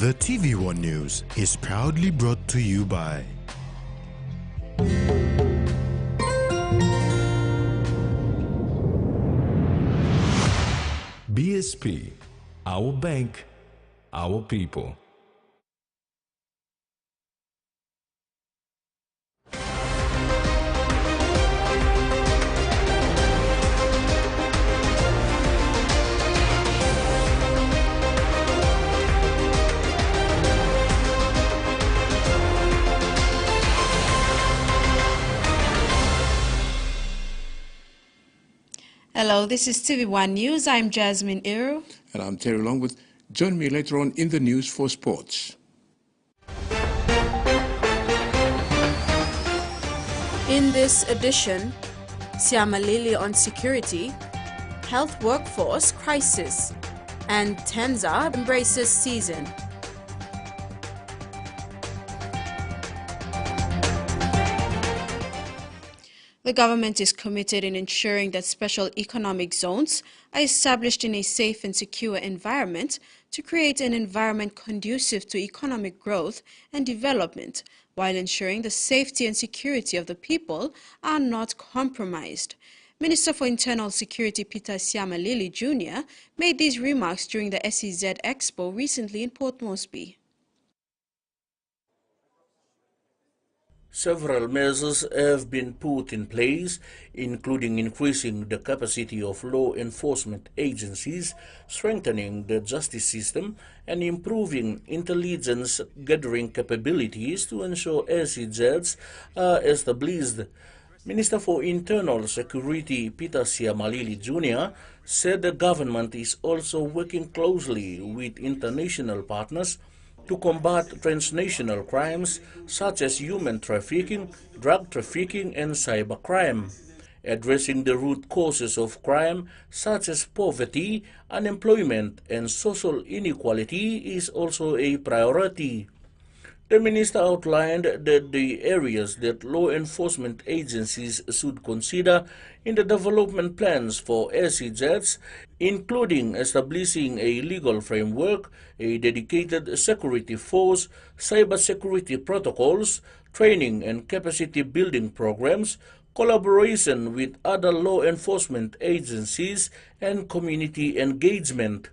The TVWAN News is proudly brought to you by BSP, our bank, our people. Hello, this is TVWAN News. I'm Jasmine Iru. And I'm Terry Longworth. Join me later on in the news for sports. In this edition, Siamalili on security, health workforce crisis, and Tenza embraces season. The government is committed in ensuring that special economic zones are established in a safe and secure environment to create an environment conducive to economic growth and development, while ensuring the safety and security of the people are not compromised. Minister for Internal Security Peter Siamalili Jr. made these remarks during the SEZ Expo recently in Port Moresby. Several measures have been put in place, including increasing the capacity of law enforcement agencies, strengthening the justice system, and improving intelligence gathering capabilities to ensure SEZs are established. Minister for Internal Security Peter Siamalili Jr. said the government is also working closely with international partners to combat transnational crimes such as human trafficking, drug trafficking, and cybercrime. Addressing the root causes of crime such as poverty, unemployment, and social inequality is also a priority. The minister outlined that the areas that law enforcement agencies should consider in the development plans for SEZs, including establishing a legal framework, a dedicated security force, cybersecurity protocols, training and capacity building programs, collaboration with other law enforcement agencies, and community engagement.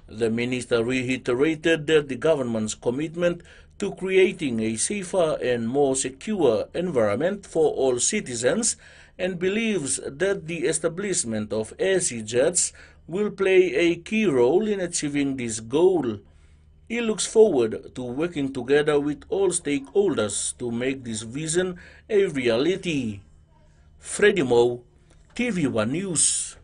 The minister reiterated that the government's commitment to creating a safer and more secure environment for all citizens and believes that the establishment of SEZs will play a key role in achieving this goal. He looks forward to working together with all stakeholders to make this vision a reality. Freddie Moe, TVWAN News.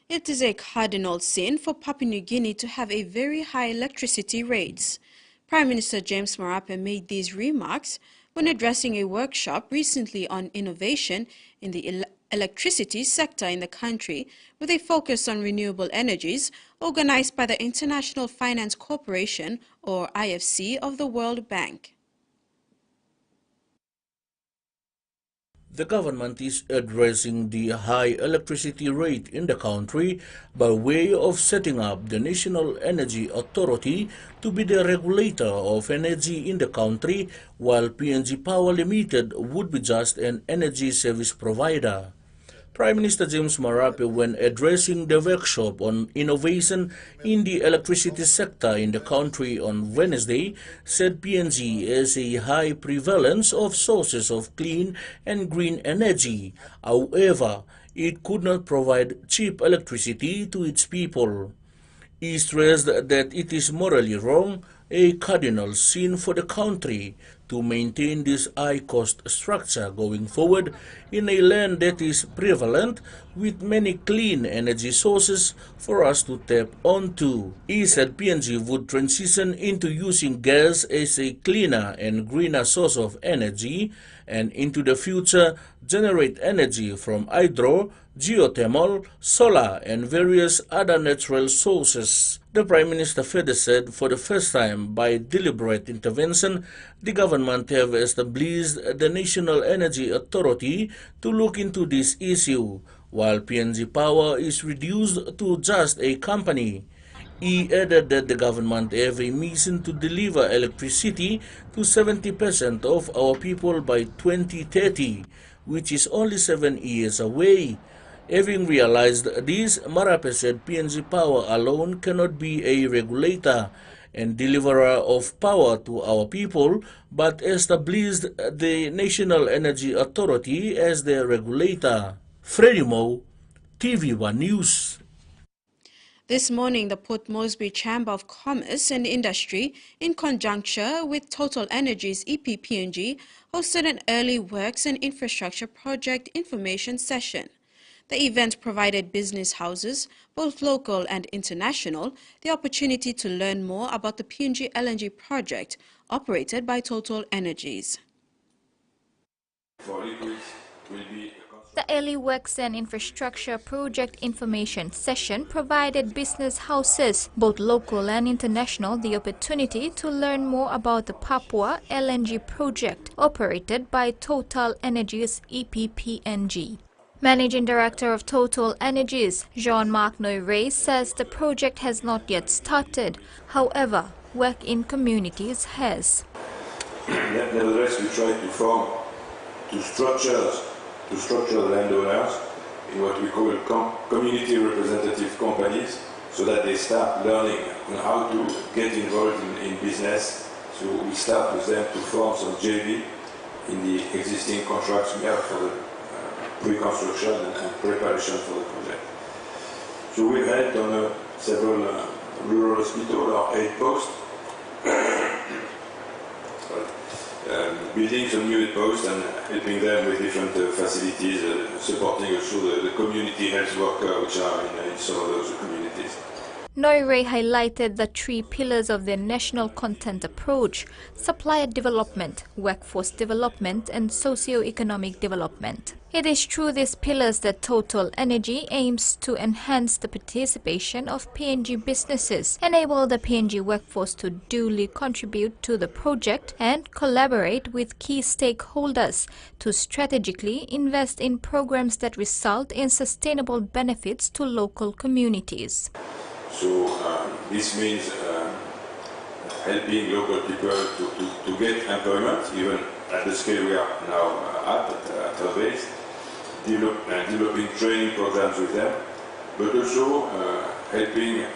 It is a cardinal sin for Papua New Guinea to have a very high electricity rates. Prime Minister James Marape made these remarks when addressing a workshop recently on innovation in the electricity sector in the country with a focus on renewable energies organized by the International Finance Corporation, or IFC, of the World Bank. The government is addressing the high electricity rate in the country by way of setting up the National Energy Authority to be the regulator of energy in the country, while PNG Power Limited would be just an energy service provider. Prime Minister James Marape, when addressing the workshop on innovation in the electricity sector in the country on Wednesday, said PNG has a high prevalence of sources of clean and green energy. However, it could not provide cheap electricity to its people. He stressed that it is morally wrong, a cardinal sin for the country, to maintain this high-cost structure going forward in a land that is prevalent with many clean energy sources for us to tap onto. He said PNG would transition into using gas as a cleaner and greener source of energy, and into the future generate energy from hydro, geothermal, solar, and various other natural sources. The Prime Minister further said for the first time, by deliberate intervention, the government have established the National Energy Authority to look into this issue, while PNG Power is reduced to just a company. He added that the government have a mission to deliver electricity to 70% of our people by 2030, which is only 7 years away. Having realized this, Marape said PNG Power alone cannot be a regulator and deliverer of power to our people, but established the National Energy Authority as the regulator. Freddie Moe, TV1 News. This morning, the Port Moresby Chamber of Commerce and Industry, in conjunction with Total Energies PNG, hosted an early works and infrastructure project information session. The event provided business houses, both local and international, the opportunity to learn more about the PNG LNG project operated by Total Energies. The Early Works and Infrastructure Project Information Session provided business houses, both local and international, the opportunity to learn more about the Papua LNG project operated by Total Energies PNG. Managing Director of Total Energies, Jean-Marc Noire, says the project has not yet started. However, work in communities has. Nevertheless, we try to form two structures to structure the landowners in what we call community representative companies, so that they start learning on how to get involved in business. So we start with them to form some JV in the existing contracts we have for the pre-construction and preparation for the project. So we've had on several rural hospitals or aid posts, building some new aid posts and helping them with different facilities, supporting also the community health workers which are in some of those communities. Noire highlighted the three pillars of their national content approach: supplier development, workforce development, and socio-economic development. It is through these pillars that Total Energy aims to enhance the participation of PNG businesses, enable the PNG workforce to duly contribute to the project, and collaborate with key stakeholders to strategically invest in programs that result in sustainable benefits to local communities. So this means helping local people to get employment, even at the scale we are now at our base, developing training programs with them, but also helping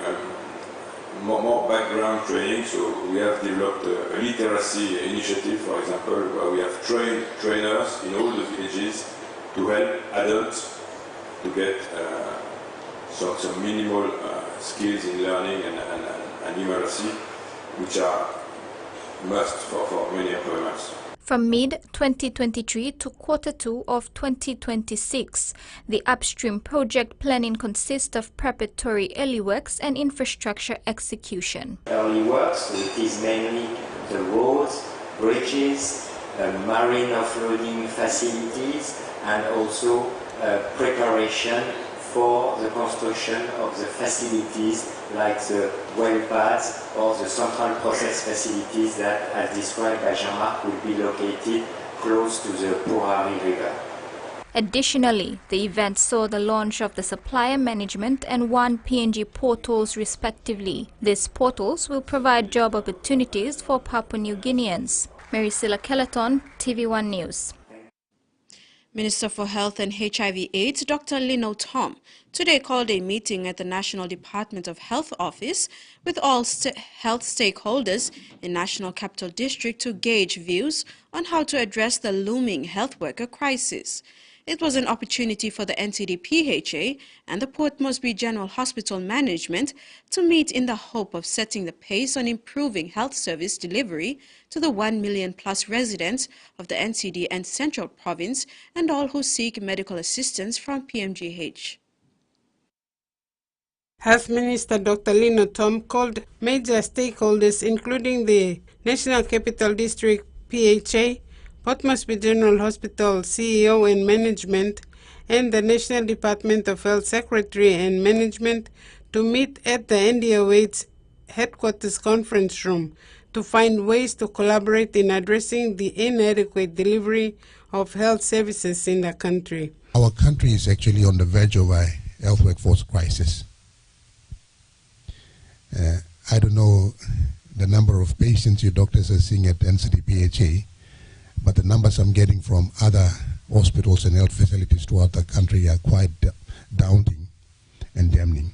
more background training. So we have developed a literacy initiative, for example, where we have trained trainers in all the villages to help adults to get some minimal skills in learning and numeracy, which are must for many employments. From mid-2023 to Q2 of 2026, the upstream project planning consists of preparatory early works and infrastructure execution. Early works, so it is mainly the roads, bridges, marine offloading facilities, and also preparation for the construction of the facilities like the well pads or the central process facilities that, as described by Jean-Marc, will be located close to the Purari River. Additionally, the event saw the launch of the supplier management and WAN PNG portals respectively. These portals will provide job opportunities for Papua New Guineans. Maricela Kelleton, TV1 News. Minister for Health and HIV/AIDS, Dr. Lino Tom, today called a meeting at the National Department of Health Office with all health stakeholders in National Capital District to gauge views on how to address the looming health worker crisis. It was an opportunity for the NCD-PHA and the Port Moresby General Hospital Management to meet in the hope of setting the pace on improving health service delivery to the 1 million plus residents of the NCD and Central Province and all who seek medical assistance from PMGH. Health Minister Dr. Lino Tom called major stakeholders including the National Capital District PHA, Port Moresby General Hospital CEO and Management, and the National Department of Health Secretary and Management to meet at the NDOH's headquarters conference room to find ways to collaborate in addressing the inadequate delivery of health services in the country. Our country is actually on the verge of a health workforce crisis. I don't know the number of patients your doctors are seeing at NCD-PHA, but the numbers I'm getting from other hospitals and health facilities throughout the country are quite daunting and damning.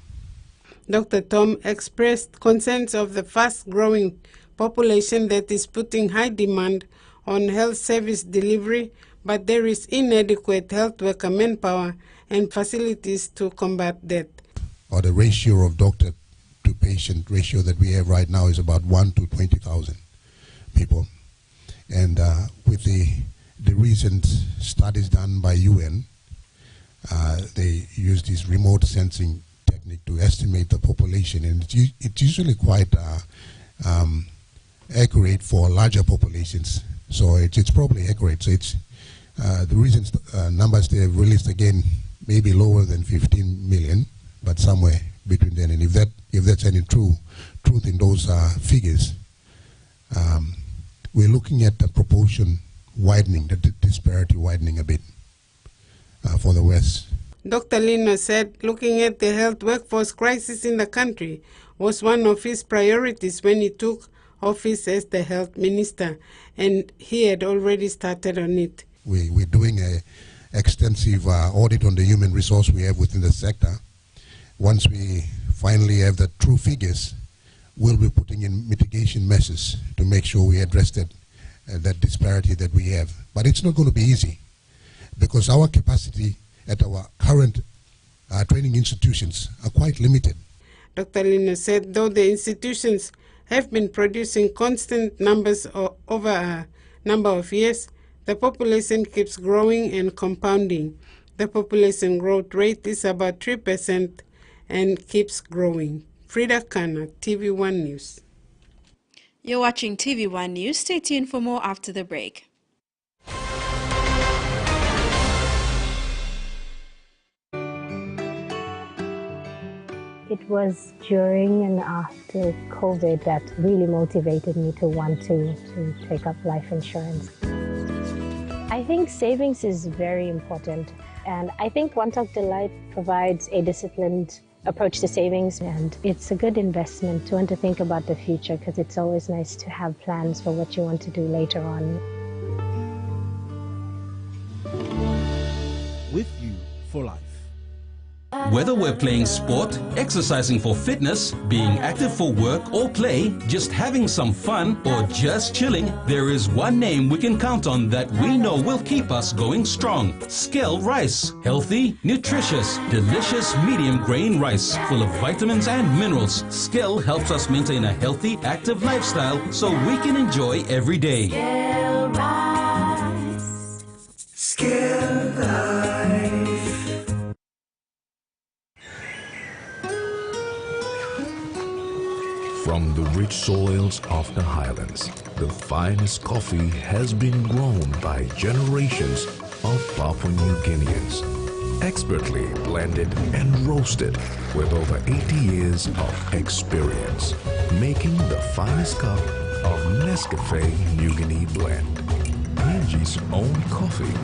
Dr. Tom expressed concerns of the fast-growing population that is putting high demand on health service delivery, but there is inadequate health worker manpower and facilities to combat that. Or the ratio of doctor to patient ratio that we have right now is about 1 to 20,000 people. And with the recent studies done by UN, they use this remote sensing technique to estimate the population, and it's usually quite accurate for larger populations. So it's probably accurate. So it's the recent numbers they have released again maybe lower than 15 million, but somewhere between then. And if that's any truth in those figures, we're looking at the proportion widening, the disparity widening a bit for the West. Dr. Lino said looking at the health workforce crisis in the country was one of his priorities when he took office as the health minister, and he had already started on it. We're doing an extensive audit on the human resource we have within the sector. Once we finally have the true figures, we'll be putting in mitigation measures to make sure we address that disparity that we have. But it's not going to be easy, because our capacity at our current training institutions are quite limited. Dr. Lino said though the institutions have been producing constant numbers over a number of years, the population keeps growing and compounding. The population growth rate is about 3% and keeps growing. Frida Kana, TVWAN News. You're watching TVWAN News. Stay tuned for more after the break. It was during and after COVID that really motivated me to want to take up life insurance. I think savings is very important, and I think One Talk Delight provides a disciplined approach to savings, and it's a good investment to want to think about the future, because it's always nice to have plans for what you want to do later on. With you for life. Whether we're playing sport, exercising for fitness, being active for work or play, just having some fun, or just chilling, there is one name we can count on that we know will keep us going strong. Skell Rice. Healthy, nutritious, delicious medium grain rice full of vitamins and minerals. Skell helps us maintain a healthy, active lifestyle so we can enjoy every day. Skell Rice. Skell Rice. From the rich soils of the highlands, the finest coffee has been grown by generations of Papua New Guineans. Expertly blended and roasted with over 80 years of experience, making the finest cup of Nescafe New Guinea blend. PNG's own coffee.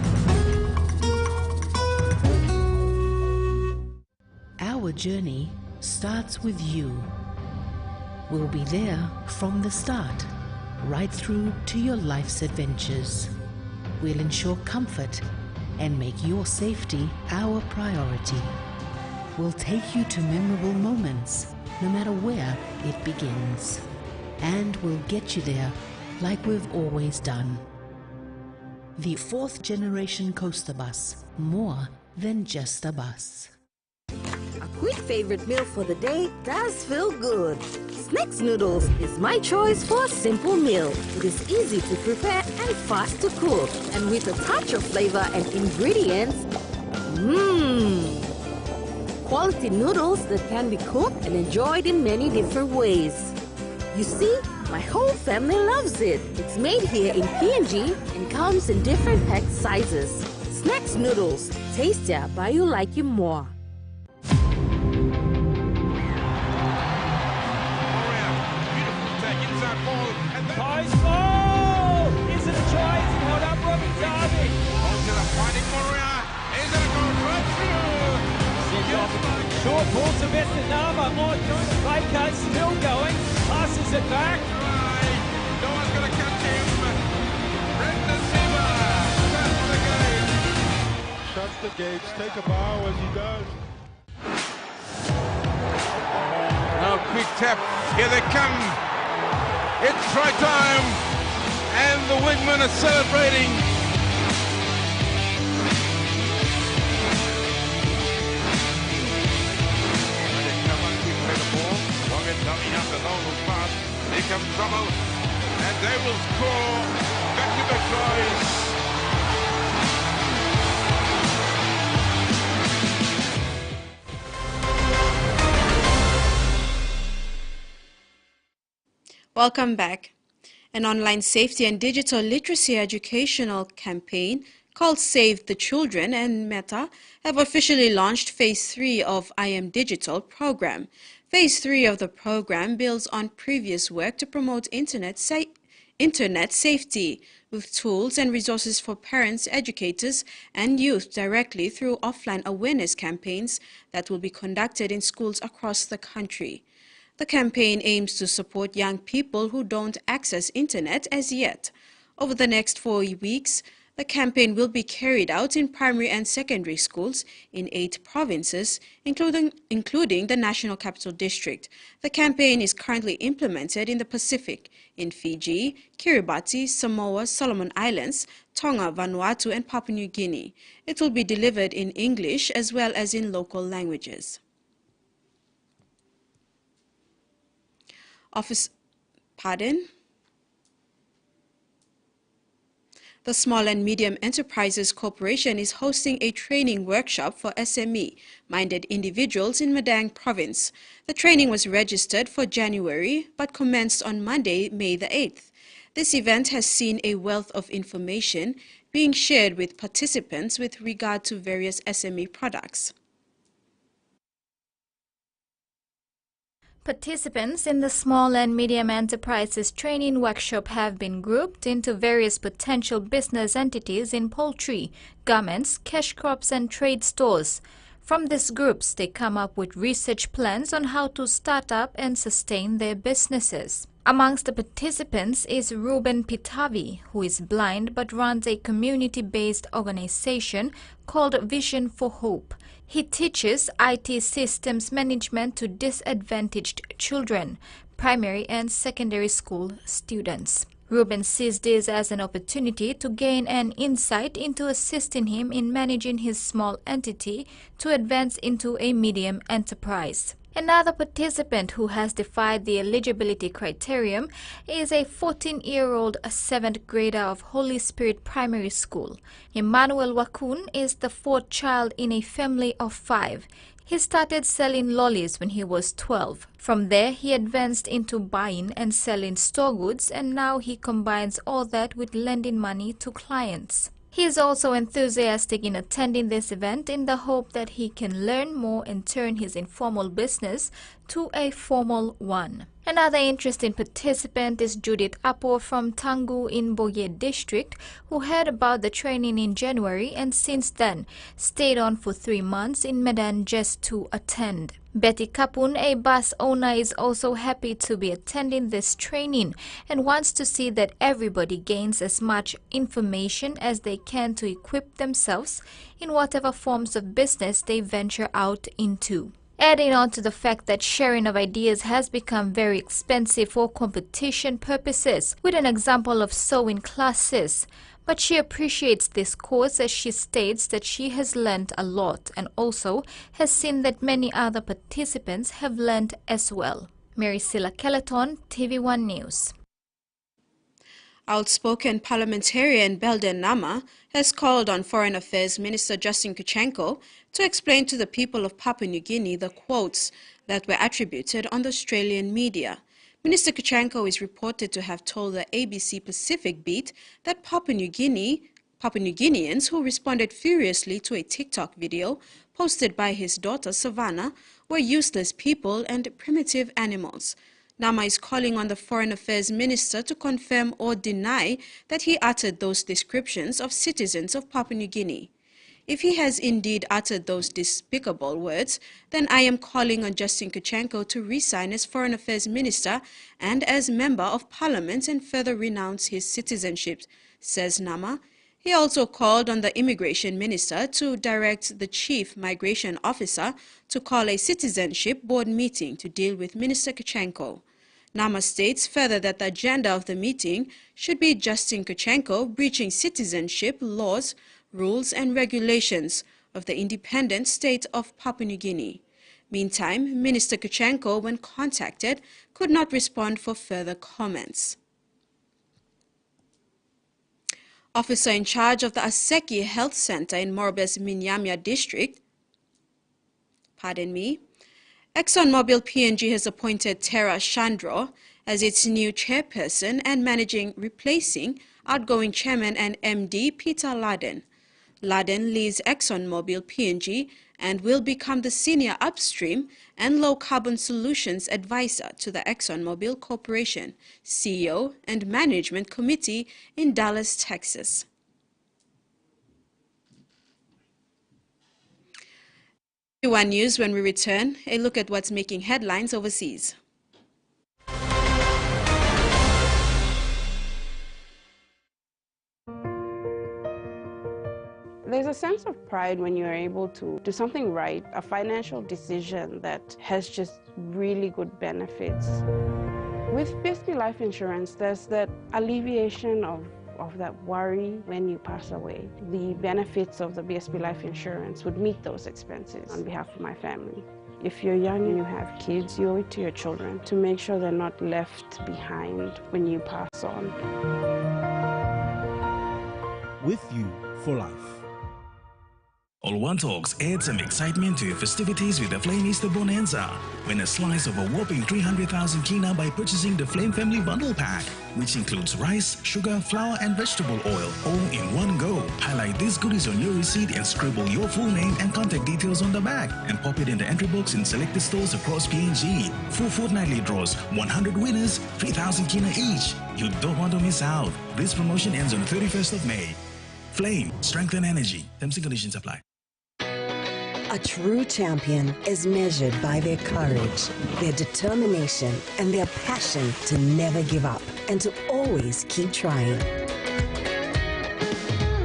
Our journey starts with you. We'll be there from the start, right through to your life's adventures. We'll ensure comfort and make your safety our priority. We'll take you to memorable moments, no matter where it begins. And we'll get you there like we've always done. The 4th generation coaster bus, more than just a bus. A quick favorite meal for the day does feel good. Snacks noodles is my choice for a simple meal. It is easy to prepare and fast to cook. And with a touch of flavor and ingredients, quality noodles that can be cooked and enjoyed in many different ways. You see, my whole family loves it. It's made here in PNG and comes in different pack sizes. Snacks noodles, tastier but you like it more. Short Ball's the best at Nama. More joint. Baker still going. Passes it back. No one's going to catch him. Brendan Sima. That's for the game. Shuts the gates. Take a bow as he does. Now quick tap. Here they come. It's try time. And the Wigmen are celebrating. Coming up the long pass, here comes trouble, and they will score back to the tries. Welcome back. An online safety and digital literacy educational campaign called Save the Children and Meta have officially launched Phase 3 of I Am Digital program. Phase 3 of the program builds on previous work to promote internet safety with tools and resources for parents, educators, and youth directly through offline awareness campaigns that will be conducted in schools across the country. The campaign aims to support young people who don't access internet as yet. Over the next 4 weeks, the campaign will be carried out in primary and secondary schools in 8 provinces, including the National Capital District. The campaign is currently implemented in the Pacific, in Fiji, Kiribati, Samoa, Solomon Islands, Tonga, Vanuatu, and Papua New Guinea. It will be delivered in English as well as in local languages. The Small and Medium Enterprises Corporation is hosting a training workshop for SME-minded individuals in Madang Province. The training was registered for January but commenced on Monday, May the 8th. This event has seen a wealth of information being shared with participants with regard to various SME products. Participants in the Small and Medium Enterprises Training Workshop have been grouped into various potential business entities in poultry, garments, cash crops and trade stores. From these groups, they come up with research plans on how to start up and sustain their businesses. Amongst the participants is Ruben Pitavi, who is blind but runs a community-based organization called Vision for Hope. He teaches IT systems management to disadvantaged children, primary and secondary school students. Ruben sees this as an opportunity to gain an insight into assisting him in managing his small entity to advance into a medium enterprise. Another participant who has defied the eligibility criterion is a 14-year-old 7th grader of Holy Spirit Primary School. Emmanuel Wakun is the 4th child in a family of 5. He started selling lollies when he was 12. From there, he advanced into buying and selling store goods, and now he combines all that with lending money to clients. He is also enthusiastic in attending this event in the hope that he can learn more and turn his informal business to a formal one. Another interesting participant is Judith Apo from Tangu in Boye district, who heard about the training in January and since then stayed on for 3 months in Medan just to attend. Betty Kapun, a bus owner, is also happy to be attending this training and wants to see that everybody gains as much information as they can to equip themselves in whatever forms of business they venture out into. Adding on to the fact that sharing of ideas has become very expensive for competition purposes, with an example of sewing classes. But she appreciates this course as she states that she has learned a lot and also has seen that many other participants have learned as well. Mary Silla Kelleton, TV1 News. Outspoken parliamentarian Belden Nama has called on Foreign Affairs Minister Justin Kuchenko to explain to the people of Papua New Guinea the quotes that were attributed on the Australian media. Minister Kuchenko is reported to have told the ABC Pacific beat that Papua New Guineans who responded furiously to a TikTok video posted by his daughter Savannah were useless people and primitive animals. Nama is calling on the Foreign Affairs Minister to confirm or deny that he uttered those descriptions of citizens of Papua New Guinea. If he has indeed uttered those despicable words, then I am calling on Justin Kuchenko to resign as Foreign Affairs Minister and as Member of Parliament and further renounce his citizenship, says Nama. He also called on the Immigration Minister to direct the Chief Migration Officer to call a citizenship board meeting to deal with Minister Kuchenko. Nama states further that the agenda of the meeting should be Justin Kuchenko breaching citizenship laws, rules and regulations of the independent state of Papua New Guinea. Meantime, Minister Kuchenko, when contacted, could not respond for further comments. Officer in charge of the Aseki Health Center in Morbe's Minyamia district, ExxonMobil PNG has appointed Tara Chandro as its new chairperson and replacing outgoing chairman and MD Peter Laden. Laden leads ExxonMobil PNG and will become the senior upstream and low-carbon solutions advisor to the ExxonMobil Corporation, CEO and Management Committee in Dallas, Texas. TVWAN News when we return, a look at what's making headlines overseas. There's a sense of pride when you're able to do something right, a financial decision that has just really good benefits. With BSP Life Insurance, there's that alleviation of that worry when you pass away. The benefits of the BSP Life Insurance would meet those expenses on behalf of my family. If you're young and you have kids, you owe it to your children to make sure they're not left behind when you pass on. With you for life. All-One Talks adds some excitement to your festivities with the Flame Easter Bonanza. Win a slice of a whopping 300,000 kina by purchasing the Flame Family Bundle Pack, which includes rice, sugar, flour and vegetable oil, all in one go. Highlight these goodies on your receipt and scribble your full name and contact details on the back and pop it in the entry box in selected stores across PNG. 4 fortnightly draws, 100 winners, 3,000 kina each. You don't want to miss out. This promotion ends on the 31st of May. Flame, strength and energy. Terms and conditions apply. A true champion is measured by their courage, their determination, and their passion to never give up and to always keep trying.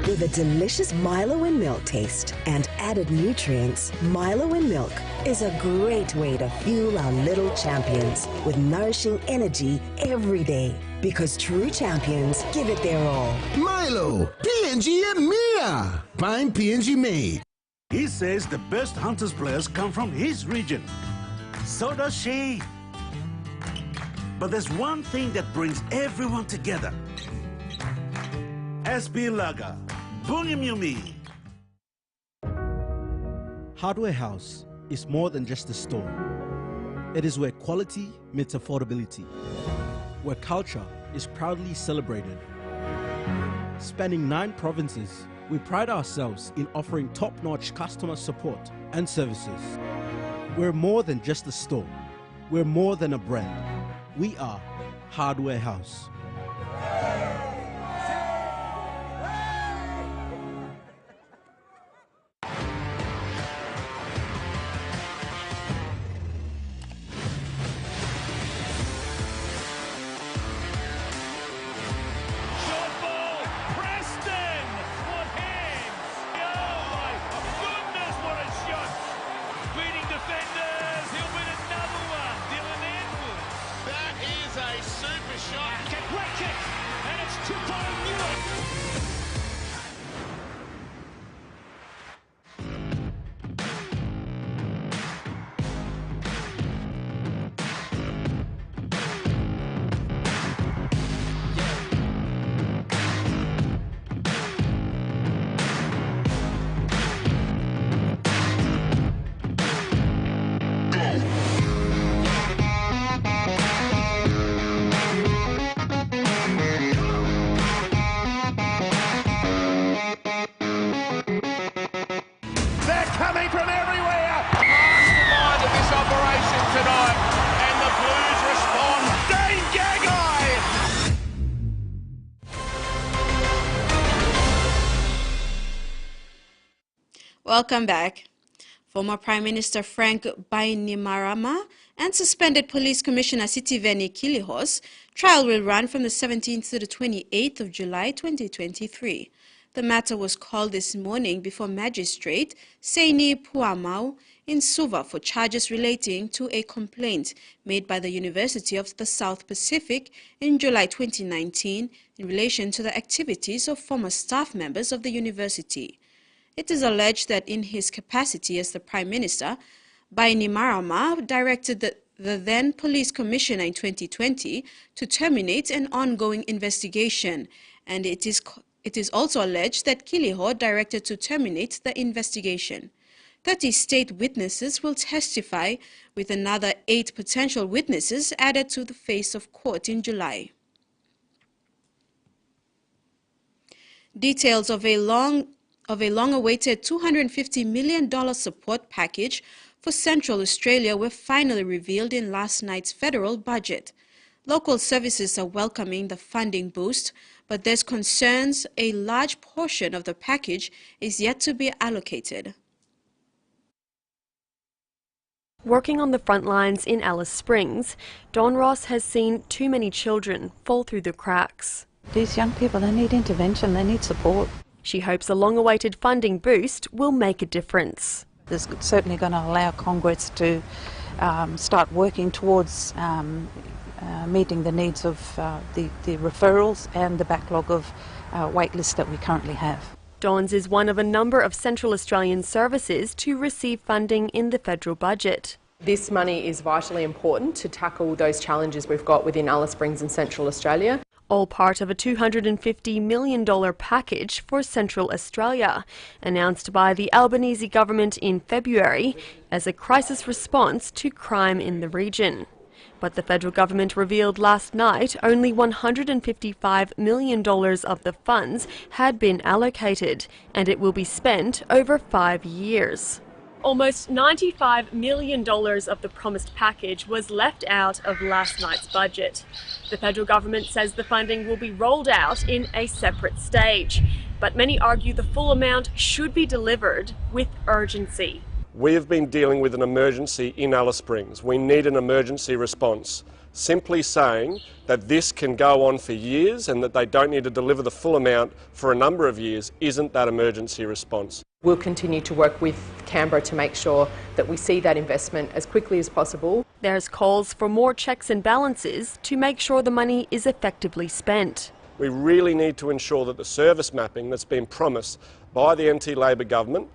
With a delicious Milo in milk taste and added nutrients, Milo in milk is a great way to fuel our little champions with nourishing energy every day. Because true champions give it their all. Milo, PNG and Mia. Fine PNG made. He says the best Hunters players come from his region. So does she. But there's one thing that brings everyone together. SB Laga, Bungimyumi. Hardware House is more than just a store. It is where quality meets affordability, where culture is proudly celebrated. Spanning 9 provinces, we pride ourselves in offering top-notch customer support and services. We're more than just a store. We're more than a brand. We are Hardware House. Welcome back. Former Prime Minister Frank Bainimarama and suspended Police Commissioner Sitiveni Kilihos trial will run from the 17th to the 28th of July 2023. The matter was called this morning before Magistrate Seini Puamau in Suva for charges relating to a complaint made by the University of the South Pacific in July 2019 in relation to the activities of former staff members of the university. It is alleged that in his capacity as the Prime Minister, Bainimarama directed the then Police Commissioner in 2020 to terminate an ongoing investigation, and it is also alleged that Kiliho directed to terminate the investigation. 30 state witnesses will testify, with another 8 potential witnesses added to the face of court in July. Details of a long-awaited $250 million support package for Central Australia were finally revealed in last night's federal budget. Local services are welcoming the funding boost, but there's concerns a large portion of the package is yet to be allocated. Working on the front lines in Alice Springs, Dawn Ross has seen too many children fall through the cracks. These young people, they need intervention, they need support. She hopes a long-awaited funding boost will make a difference. This is certainly going to allow Congress to start working towards meeting the needs of the referrals and the backlog of wait lists that we currently have. Dawn's is one of a number of Central Australian services to receive funding in the federal budget. This money is vitally important to tackle those challenges we've got within Alice Springs and Central Australia. All part of a $250 million package for Central Australia, announced by the Albanese government in February as a crisis response to crime in the region. But the federal government revealed last night only $155 million of the funds had been allocated, and it will be spent over 5 years. Almost $95 million of the promised package was left out of last night's budget. The federal government says the funding will be rolled out in a separate stage, but many argue the full amount should be delivered with urgency. We have been dealing with an emergency in Alice Springs. We need an emergency response. Simply saying that this can go on for years and that they don't need to deliver the full amount for a number of years isn't that emergency response. We'll continue to work with Canberra to make sure that we see that investment as quickly as possible. There's calls for more checks and balances to make sure the money is effectively spent. We really need to ensure that the service mapping that's been promised by the NT Labor government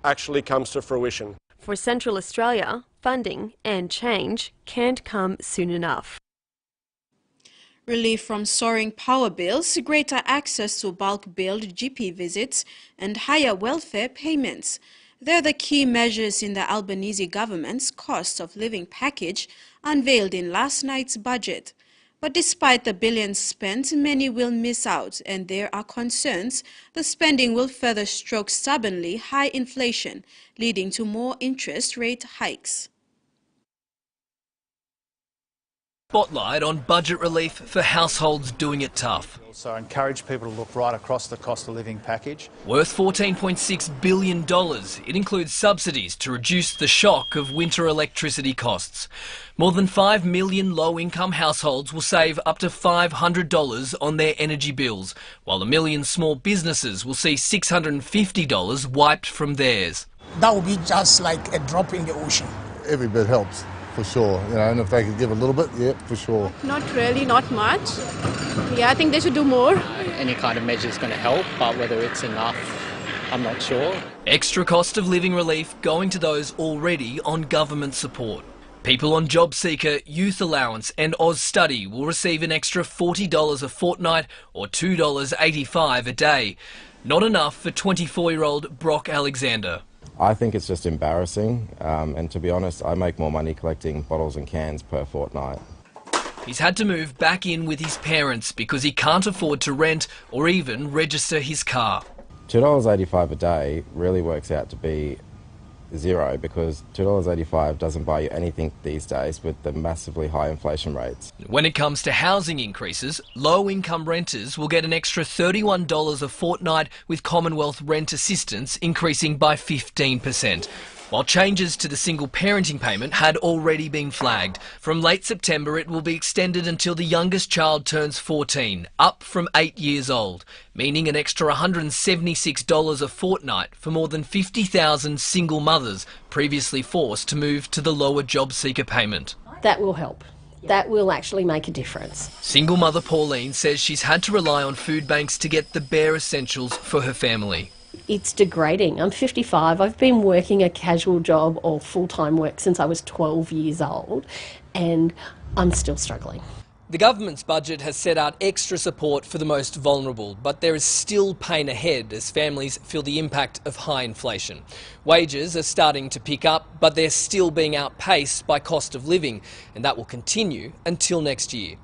actually comes to fruition. For Central Australia, funding and change can't come soon enough. Relief from soaring power bills, greater access to bulk billed GP visits, and higher welfare payments. They're the key measures in the Albanese government's cost of living package unveiled in last night's budget. But despite the billions spent, many will miss out, and there are concerns the spending will further stroke stubbornly high inflation, leading to more interest rate hikes. Spotlight on budget relief for households doing it tough. Also encourage people to look right across the cost of living package. Worth $14.6 billion, it includes subsidies to reduce the shock of winter electricity costs. More than 5 million low-income households will save up to $500 on their energy bills, while 1 million small businesses will see $650 wiped from theirs. That would be just like a drop in the ocean. Every bit helps. For sure, and if they could give a little bit, yeah, for sure. Not really, not much. Yeah, I think they should do more. Any kind of measure is going to help, but whether it's enough, I'm not sure. Extra cost of living relief going to those already on government support. People on Job Seeker, Youth Allowance and Oz Study will receive an extra $40 a fortnight or $2.85 a day. Not enough for 24-year-old Brock Alexander. I think it's just embarrassing, and to be honest, I make more money collecting bottles and cans per fortnight. He's had to move back in with his parents because he can't afford to rent or even register his car. $2.85 a day really works out to be zero, because $2.85 doesn't buy you anything these days with the massively high inflation rates. When it comes to housing increases, low-income renters will get an extra $31 a fortnight, with Commonwealth rent assistance increasing by 15%. While changes to the single parenting payment had already been flagged. From late September, it will be extended until the youngest child turns 14, up from 8 years old, meaning an extra $176 a fortnight for more than 50,000 single mothers previously forced to move to the lower job seeker payment. That will help. That will actually make a difference. Single mother Pauline says she's had to rely on food banks to get the bare essentials for her family. It's degrading. I'm 55. I've been working a casual job or full-time work since I was 12 years old, and I'm still struggling. The government's budget has set out extra support for the most vulnerable, but there is still pain ahead as families feel the impact of high inflation. Wages are starting to pick up, but they're still being outpaced by cost of living, and that will continue until next year.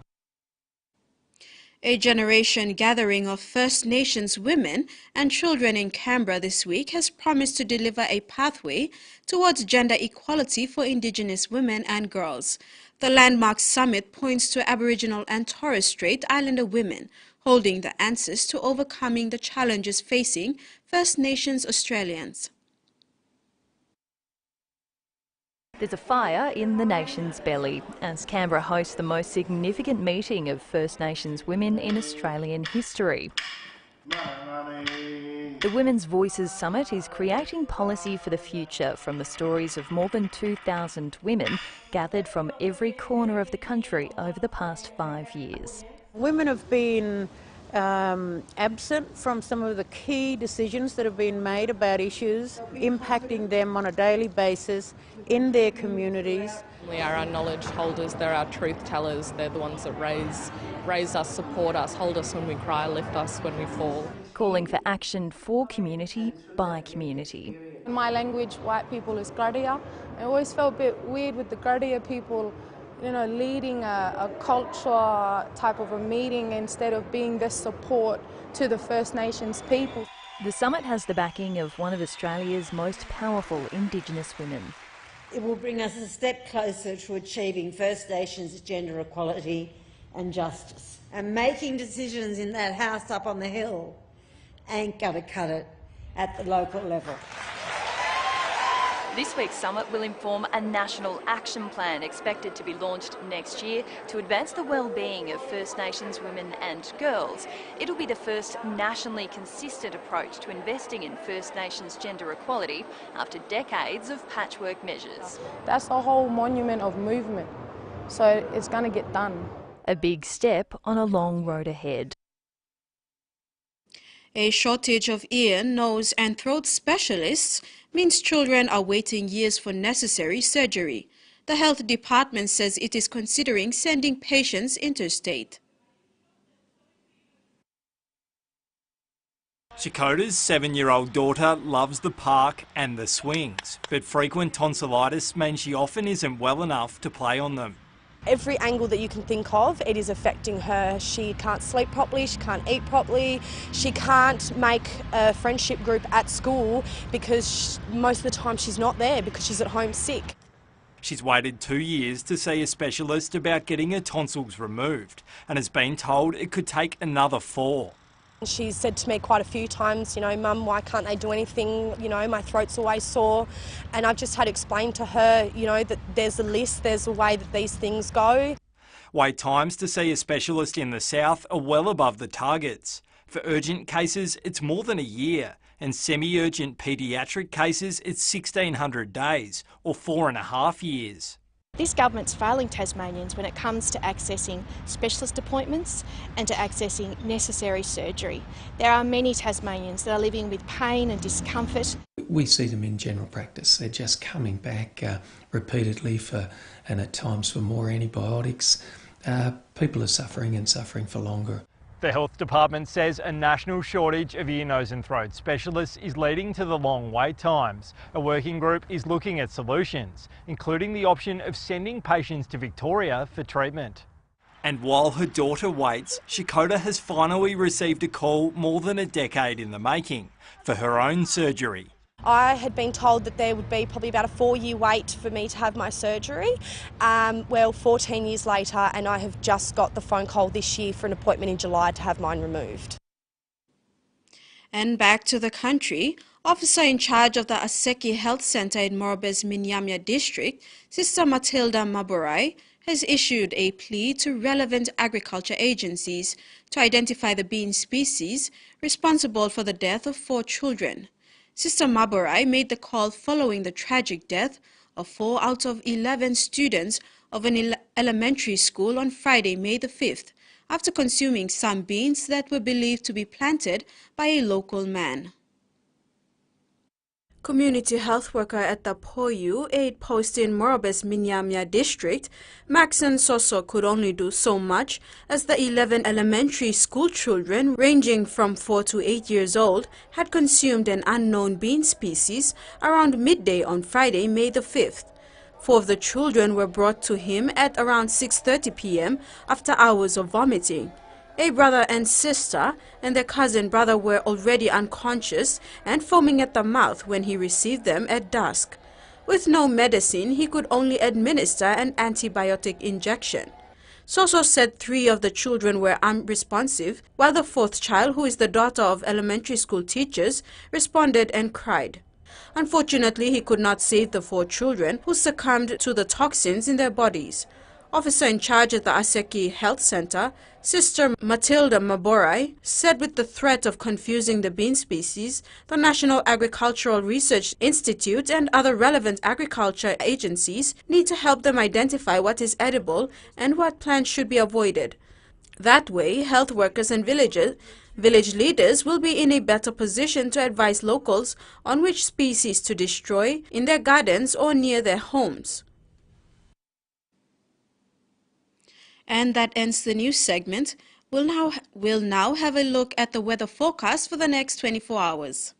A generation gathering of First Nations women and children in Canberra this week has promised to deliver a pathway towards gender equality for Indigenous women and girls. The landmark summit points to Aboriginal and Torres Strait Islander women holding the answers to overcoming the challenges facing First Nations Australians. There's a fire in the nation's belly as Canberra hosts the most significant meeting of First Nations women in Australian history. The Women's Voices Summit is creating policy for the future from the stories of more than 2,000 women gathered from every corner of the country over the past 5 years. Women have been absent from some of the key decisions that have been made about issues impacting them on a daily basis in their communities. They are our knowledge holders, they're our truth tellers, they're the ones that raise us, support us, hold us when we cry, lift us when we fall. Calling for action for community by community. In my language, white people is Gardia. I always felt a bit weird with the Gardia people, you know, leading a culture type of a meeting instead of being the support to the First Nations people. The summit has the backing of one of Australia's most powerful Indigenous women. It will bring us a step closer to achieving First Nations gender equality and justice. And making decisions in that house up on the hill ain't going to cut it at the local level. This week's summit will inform a national action plan expected to be launched next year to advance the well-being of First Nations women and girls. It'll be the first nationally consistent approach to investing in First Nations gender equality after decades of patchwork measures. That's a whole monument of movement, so it's going to get done. A big step on a long road ahead. A shortage of ear, nose and throat specialists means children are waiting years for necessary surgery. The health department says it is considering sending patients interstate. Shakota's 7-year-old daughter loves the park and the swings, but frequent tonsillitis means she often isn't well enough to play on them. Every angle that you can think of, it is affecting her. She can't sleep properly, she can't eat properly, she can't make a friendship group at school because most of the time she's not there because she's at home sick. She's waited 2 years to see a specialist about getting her tonsils removed and has been told it could take another 4. She's said to me quite a few times, you know, Mum, why can't they do anything? You know, my throat's always sore. And I've just had to explain to her, you know, that there's a list, there's a way that these things go. Wait times to see a specialist in the south are well above the targets. For urgent cases, it's more than a year, and semi-urgent paediatric cases, it's 1,600 days, or 4.5 years. This government's failing Tasmanians when it comes to accessing specialist appointments and to accessing necessary surgery. There are many Tasmanians that are living with pain and discomfort. We see them in general practice. They're just coming back repeatedly and at times for more antibiotics. People are suffering and suffering for longer. The health department says a national shortage of ear, nose and throat specialists is leading to the long wait times. A working group is looking at solutions, including the option of sending patients to Victoria for treatment. And while her daughter waits, Shakota has finally received a call more than a decade in the making for her own surgery. I had been told that there would be probably about a 4-year wait for me to have my surgery. 14 years later, and I have just got the phone call this year for an appointment in July to have mine removed. And back to the country, officer in charge of the Aseki Health Centre in Morobe's Minyamya district, Sister Matilda Maborai, has issued a plea to relevant agriculture agencies to identify the bean species responsible for the death of 4 children. Sister Maborai made the call following the tragic death of 4 out of 11 students of an elementary school on Friday, May the 5th, after consuming some beans that were believed to be planted by a local man. Community health worker at the Poyu aid post in Morobe's Minyamya district, Maxon Soso could only do so much as the 11 elementary school children ranging from 4 to 8 years old had consumed an unknown bean species around midday on Friday, May the 5th. 4 of the children were brought to him at around 6:30 p.m. after hours of vomiting. A brother and sister and their cousin brother were already unconscious and foaming at the mouth when he received them at dusk. With no medicine, he could only administer an antibiotic injection. Soso said 3 of the children were unresponsive, while the 4th child, who is the daughter of elementary school teachers, responded and cried. Unfortunately, he could not save the 4 children who succumbed to the toxins in their bodies. Officer in charge at the Aseki Health Centre, Sister Matilda Maborai, said with the threat of confusing the bean species, the National Agricultural Research Institute and other relevant agriculture agencies need to help them identify what is edible and what plants should be avoided. That way, health workers and village leaders will be in a better position to advise locals on which species to destroy in their gardens or near their homes. And that ends the news segment. We'll now have a look at the weather forecast for the next 24 hours.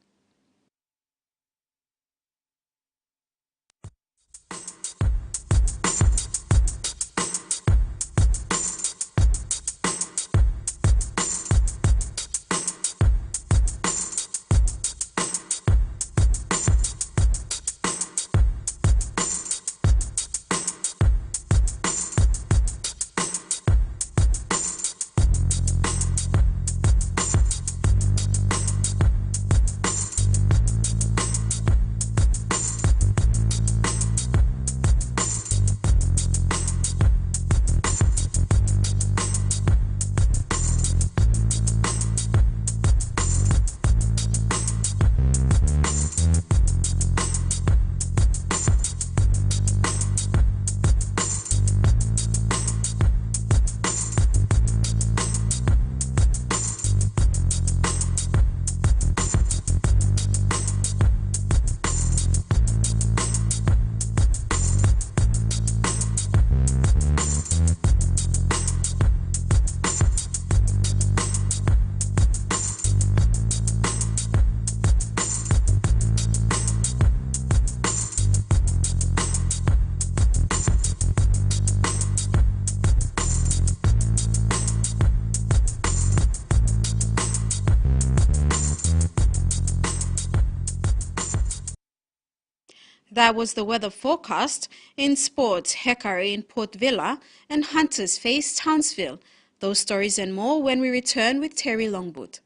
That was the weather forecast. In sports, Hekari in Port Vila and Hunters face Townsville. Those stories and more when we return with Terry Longboot.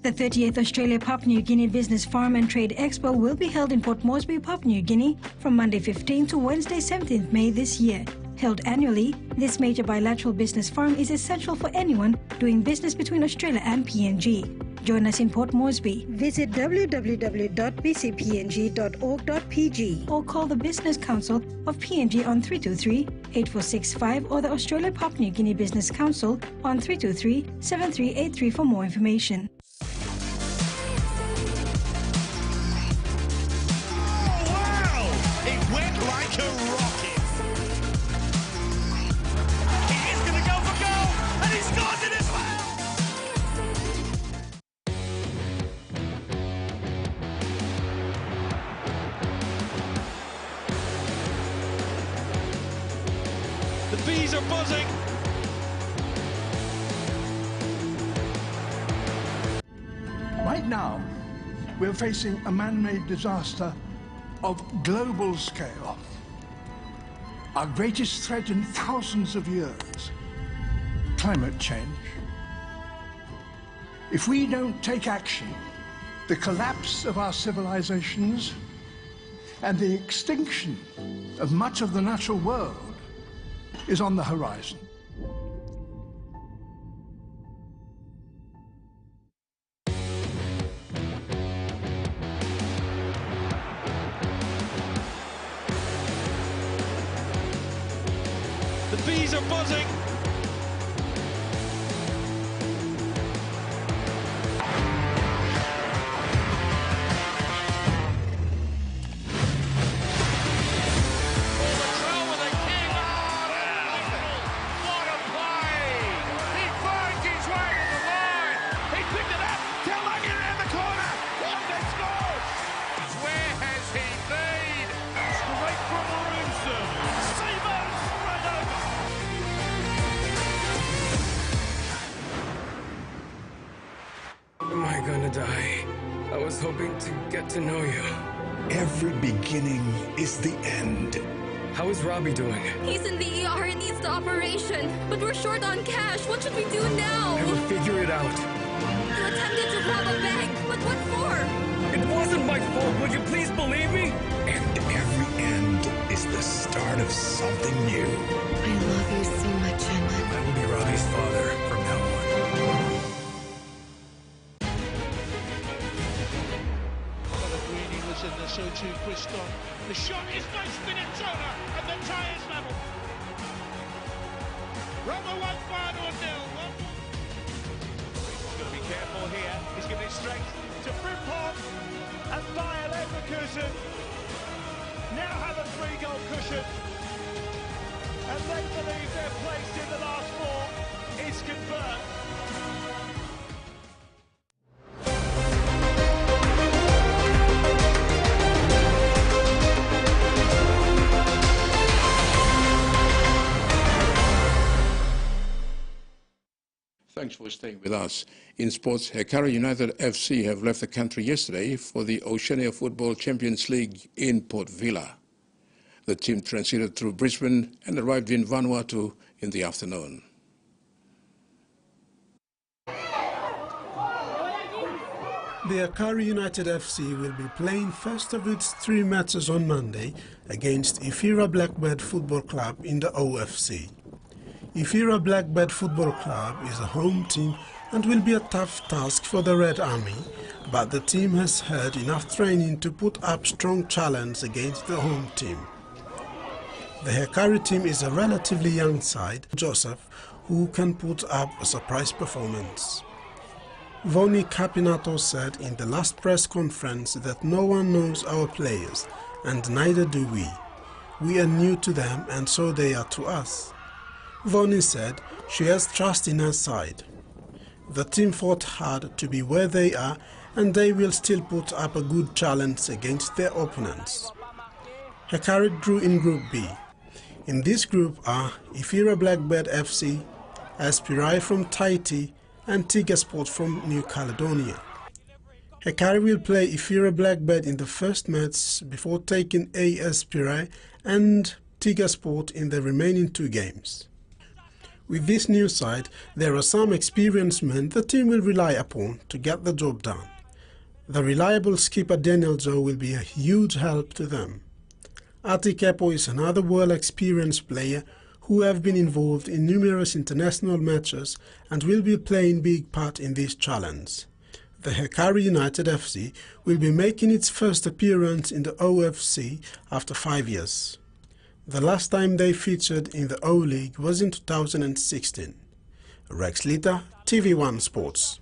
The 30th Australia Papua New Guinea Business Farm and Trade Expo will be held in Port Moresby, Papua New Guinea from Monday 15 to Wednesday 17th May this year. Held annually, this major bilateral business forum is essential for anyone doing business between Australia and PNG. Join us in Port Moresby. Visit www.bcpng.org.pg or call the Business Council of PNG on 323-8465 or the Australia Papua New Guinea Business Council on 323-7383 for more information. bees are buzzing. Right now, we're facing a man-made disaster of global scale. Our greatest threat in thousands of years, climate change. If we don't take action, the collapse of our civilizations and the extinction of much of the natural world is on the horizon. The bees are buzzing. Am I gonna die? I was hoping to get to know you. Every beginning is the end. How is Robbie doing? He's in the ER and needs the operation. But we're short on cash. What should we do now? I will figure it out. You attempted to rob a bank. But what for? It wasn't my fault. Will you please believe me? And every end is the start of something new. I love you so much, Emma. I will be Robbie's father from now on. In the so-to Christon. The shot is by Spinazzola and the tie is level. Roma 1-1 or 0. He's going to be careful here. He's giving it straight to Frimpong and Bayer Leverkusen now have a 3-goal cushion and they believe their place in the last four is confirmed. Thanks for staying with us. In sports, Hekara United FC have left the country yesterday for the Oceania Football Champions League in Port Vila. The team transited through Brisbane and arrived in Vanuatu in the afternoon. The Hekara United FC will be playing first of its 3 matches on Monday against Ifira Blackbird Football Club in the OFC. Ifira Blackbird Football Club is a home team and will be a tough task for the Red Army, but the team has had enough training to put up strong challenge against the home team. The Hekara team is a relatively young side, Joseph, who can put up a surprise performance. Voni Capinato said in the last press conference that no one knows our players, and neither do we. We are new to them and so they are to us. Voni said she has trust in her side. The team fought hard to be where they are and they will still put up a good challenge against their opponents. Hekara drew in Group B. In this group are Ifira Blackbird FC, Aspirai from Tahiti and Tigasport from New Caledonia. Hekara will play Ifira Blackbird in the first match before taking Aspirai and Tigasport in the remaining 2 games. With this new side, there are some experienced men the team will rely upon to get the job done. The reliable skipper Daniel Joe will be a huge help to them. Ati Kepo is another well-experienced player who have been involved in numerous international matches and will be playing big part in this challenge. The Hekara United FC will be making its first appearance in the OFC after 5 years. The last time they featured in the O-League was in 2016. Rex Lita, TVWAN Sports.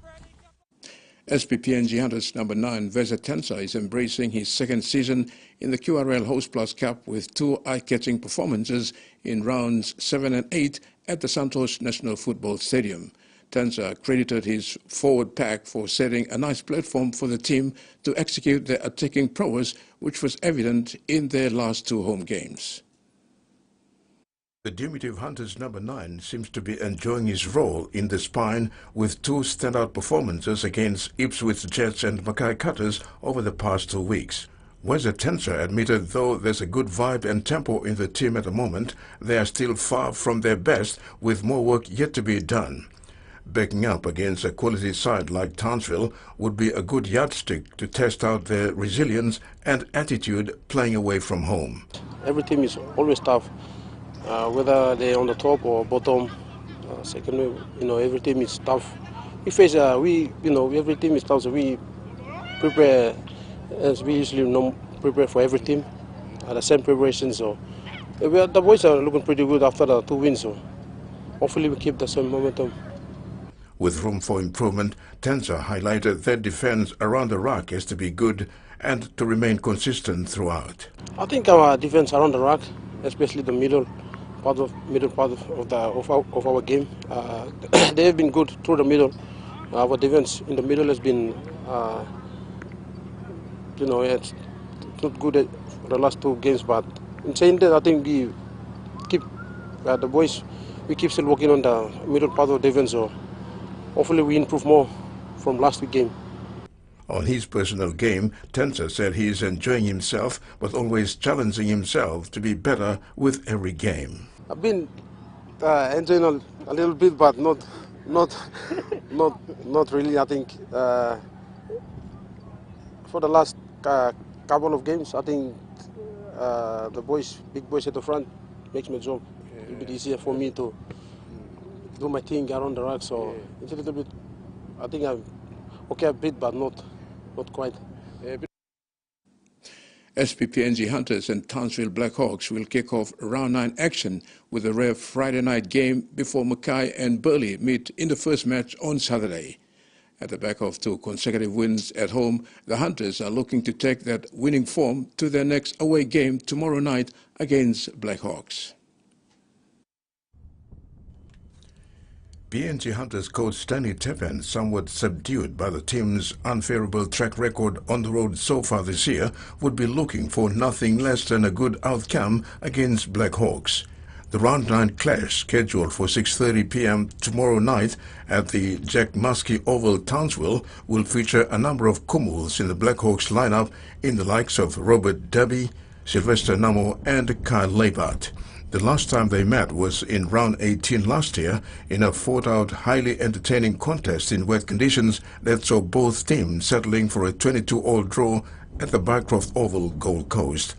SP PNG Hunters number 9, Vesa Tensa, is embracing his second season in the QRL Host Plus Cup with 2 eye-catching performances in rounds 7 and 8 at the Santos National Football Stadium. Tensa credited his forward pack for setting a nice platform for the team to execute their attacking prowess, which was evident in their last 2 home games. The diminutive Hunters number 9 seems to be enjoying his role in the spine with 2 standout performances against Ipswich Jets and Mackay Cutters over the past 2 weeks. Weza Tensa admitted though there's a good vibe and tempo in the team at the moment, they are still far from their best with more work yet to be done. Backing up against a quality side like Townsville would be a good yardstick to test out their resilience and attitude playing away from home. Every team is always tough. Whether they're on the top or bottom, second, every team is tough. We face, every team is tough, so we prepare as we usually prepare for every team. The same preparation, so the boys are looking pretty good after the 2 wins, so hopefully we keep the same momentum. With room for improvement, Tensa highlighted their defense around the ruck has to be good and to remain consistent throughout. I think our defense around the ruck, especially the middle part of our game, they have been good through the middle. Our defense in the middle has been, it's not good for the last 2 games. But in saying that, I think we keep the boys. We keep still working on the middle part of the defense. So hopefully we improve more from last week's game. On his personal game, Tensa said he is enjoying himself, but always challenging himself to be better with every game. I've been enjoying a little bit, but not really. I think for the last couple of games, I think the big boys at the front, makes my job a little bit easier for me to do my thing around the rack. So it's a little bit. I think I'm okay a bit, but not quite. PNG Hunters and Townsville Blackhawks will kick off round 9 action with a rare Friday night game before Mackay and Burleigh meet in the first match on Saturday. At the back of 2 consecutive wins at home, the Hunters are looking to take that winning form to their next away game tomorrow night against Blackhawks. PNG Hunters coach Stanley Tepan, somewhat subdued by the team's unfavourable track record on the road so far this year, would be looking for nothing less than a good outcome against Blackhawks. The round 9 clash, scheduled for 6:30 p.m. tomorrow night at the Jack Muskie Oval, Townsville, will feature a number of Kumuls in the Blackhawks lineup in the likes of Robert Dubby, Sylvester Namo and Kyle Leibart. The last time they met was in round 18 last year in a fought-out, highly entertaining contest in wet conditions that saw both teams settling for a 22-all draw at the Bycroft Oval, Gold Coast.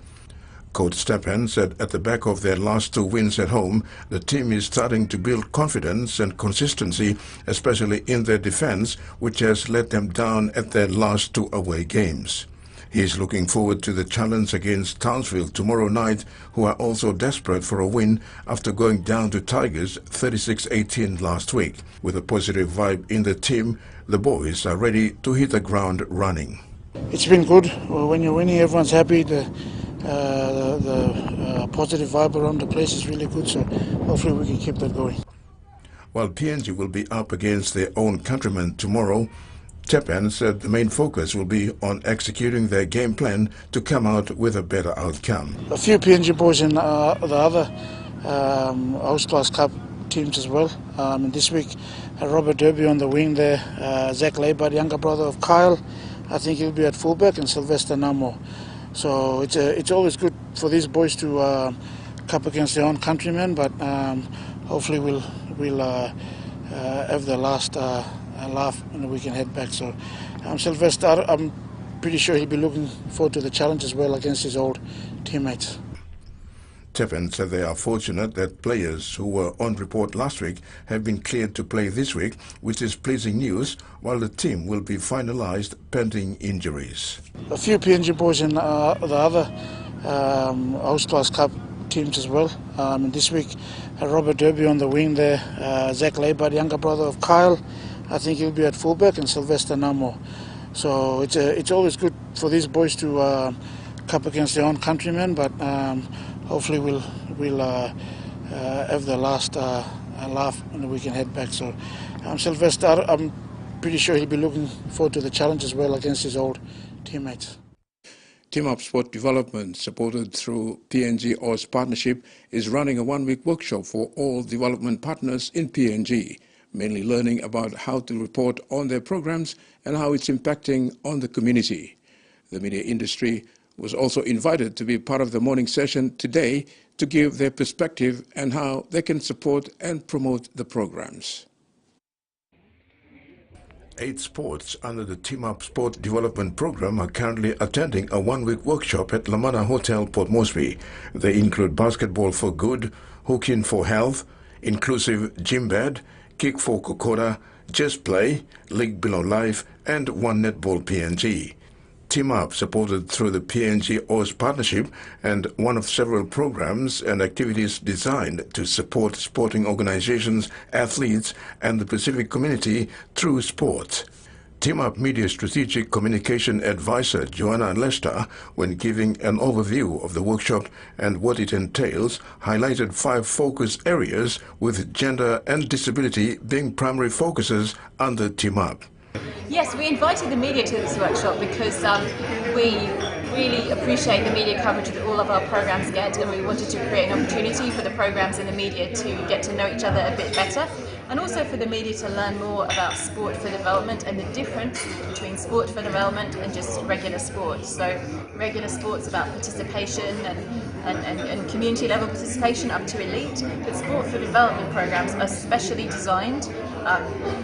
Coach Stepan said at the back of their last 2 wins at home, the team is starting to build confidence and consistency, especially in their defense, which has let them down at their last 2 away games. He is looking forward to the challenge against Townsville tomorrow night, who are also desperate for a win after going down to Tigers 36-18 last week. With a positive vibe in the team, the boys are ready to hit the ground running. It's been good. When you're winning, everyone's happy. The positive vibe around the place is really good, so hopefully we can keep that going. While PNG will be up against their own countrymen tomorrow, Tepan said the main focus will be on executing their game plan to come out with a better outcome. A few PNG boys in the other Host Plus Cup teams as well. This week, Robert Derby on the wing there, Zach Leibart, younger brother of Kyle. I think he'll be at fullback, and Sylvester Namo. So it's always good for these boys to cup against their own countrymen, but hopefully we'll have the last laugh and we can head back. So Sylvester, I'm pretty sure he'll be looking forward to the challenge as well against his old teammates. Tepan said they are fortunate that players who were on report last week have been cleared to play this week, which is pleasing news, while the team will be finalized pending injuries. A few PNG boys in the other Host Plus Cup teams as well. This week, Robert Derby on the wing there, Zach Leibart, younger brother of Kyle. I think he'll be at fullback, and Sylvester Namo. So it's always good for these boys to cup against their own countrymen, but hopefully we'll have the last laugh and we can head back. So Sylvester, I'm pretty sure he'll be looking forward to the challenge as well against his old teammates. Team Up Sport Development, supported through PNG Oz Partnership, is running a one-week workshop for all development partners in PNG, mainly learning about how to report on their programs and how it's impacting on the community. The media industry was also invited to be part of the morning session today to give their perspective and how they can support and promote the programs. 8 sports under the Team Up Sport Development Program are currently attending a one-week workshop at Lamana Hotel, Port Moresby. They include basketball for good, hooking for health, inclusive gym bed, kick for Kokora, just play, league below life, and one netball PNG. Team Up, supported through the PNG Oz Partnership, and one of several programs and activities designed to support sporting organizations, athletes, and the Pacific community through sport. Team Up Media Strategic Communication Advisor Joanna Lester, when giving an overview of the workshop and what it entails, highlighted 5 focus areas, with gender and disability being primary focuses under Team Up. Yes, we invited the media to this workshop because we really appreciate the media coverage that all of our programs get, and we wanted to create an opportunity for the programs and the media to get to know each other a bit better, and also for the media to learn more about sport for development and the difference between sport for development and just regular sport. So regular sport's about participation and community level participation up to elite, but sport for development programs are specially designed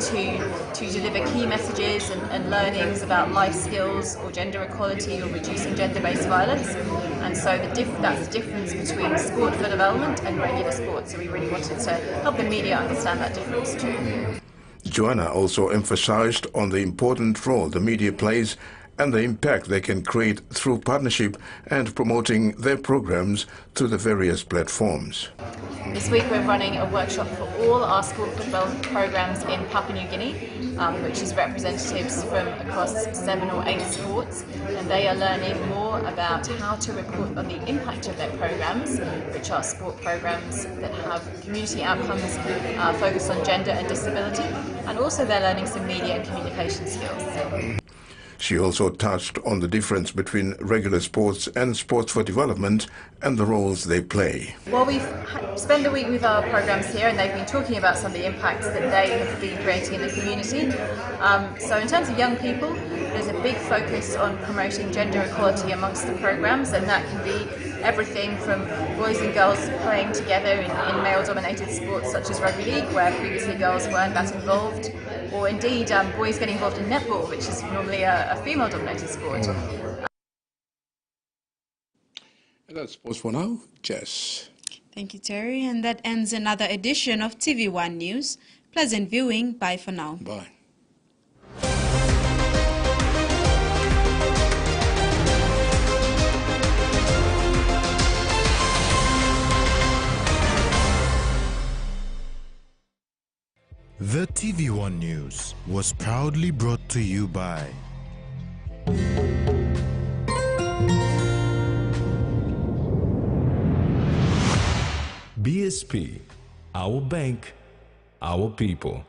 to deliver key messages and learnings about life skills or gender equality or reducing gender-based violence. And so that's the difference between sport for development and regular sport. So we really wanted to help the media understand that difference too. Joanna also emphasized on the important role the media plays and the impact they can create through partnership and promoting their programs through the various platforms. This week we're running a workshop for all our sport for development programs in Papua New Guinea, which is representatives from across 7 or 8 sports, and they are learning more about how to report on the impact of their programs, which are sport programs that have community outcomes focused on gender and disability, and also they're learning some media and communication skills. She also touched on the difference between regular sports and sports for development and the roles they play. Well, we've spent the week with our programs here, and they've been talking about some of the impacts that they have been creating in the community. So in terms of young people, there's a big focus on promoting gender equality amongst the programs, and that can be everything from boys and girls playing together in male-dominated sports such as rugby league, where previously girls weren't that involved, or indeed boys getting involved in netball, which is normally a female-dominated sport. And that's sports for now. Jess. Thank you, Terry. And that ends another edition of TVWAN News. Pleasant viewing. Bye for now. Bye. The TVWAN News was proudly brought to you by BSP, our bank, our people.